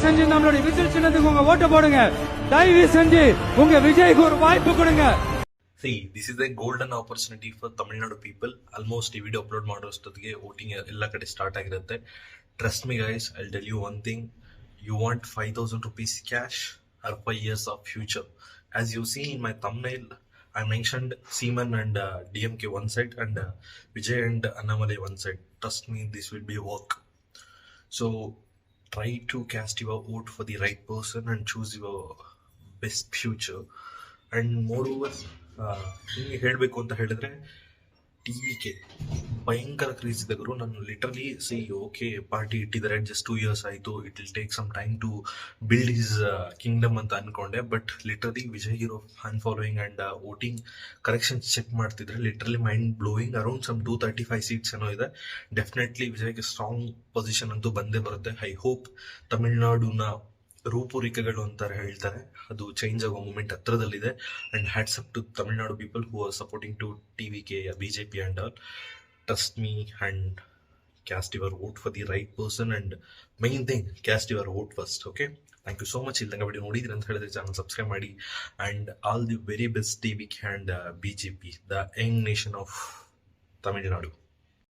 செஞ்சு நம்மளுடைய விசில் சின்னத்துக்கு உங்க ஓட்ட போடுங்க. தயவு செஞ்சு உங்க விஜய்க்கு ஒரு வாய்ப்பு கொடுங்க. See, this is a golden opportunity for Tamil Nadu people. Almost ಈ ವಿಡಿಯೋ ಅಪ್ಲೋಡ್ ಮಾಡೋಷ್ಟೊತ್ತಿಗೆ ವೋಟಿಂಗ್ ಎಲ್ಲ ಕಡೆ ಸ್ಟಾರ್ಟ್ ಆಗಿರುತ್ತೆ. Trust me guys, I'll tell you one thing. You want 5,000 rupees cash or 5 years of future. As you see in my thumbnail, I mentioned Seaman and DMK one side and Vijay and Annamalai one side. Trust me, this will be work. So try to cast your vote for the right person and choose your best future. And moreover, ನಿಮಗೆ ಹೇಳಬೇಕು ಅಂತ ಹೇಳಿದ್ರೆ TVK ಭಯಂಕರ craze ಇದೆ ಗುರು. ನಾನು literally okay party ಇಟ್ಟಿದ್ದಾರೆ, just 2 years ಆಯಿತು, it will take some time to build his kingdom ಅಂತ ಅನ್ಕೊಂಡೆ. ಬಟ್ ಲಿಟರಲಿ ವಿಜಯ್ ಇರೋ fan following and voting corrections check ಮಾಡ್ತಿದ್ರೆ literally mind blowing. Around some 235 seats ಏನೋ ಇದೆ. ಡೆಫಿನೆಟ್ಲಿ ವಿಜಯ್ಗೆ ಸ್ಟ್ರಾಂಗ್ ಪೊಸಿಷನ್ ಅಂತೂ ಬಂದೇ ಬರುತ್ತೆ. ಐ ಹೋಪ್ ತಮಿಳ್ನಾಡುನ ರೂಪುರೇಖೆಗಳು ಅಂತಾರೆ ಹೇಳ್ತಾರೆ, ಅದು ಚೇಂಜ್ ಆಗೋ ಮೂಮೆಂಟ್ ಹತ್ರದಲ್ಲಿದೆ. And hats up to Tamil Nadu people who are supporting to TVK, BJP and all. Trust me and cast your vote for the right person and main thing, cast your vote first. Okay, thank you so much. ಇಲ್ದಂಗೆ video ನೋಡಿದ್ರಿ ಅಂತ ಹೇಳಿದ್ರೆ channel subscribe ಮಾಡಿ. And all the very best TVK and BJP, the young nation of Tamil Nadu.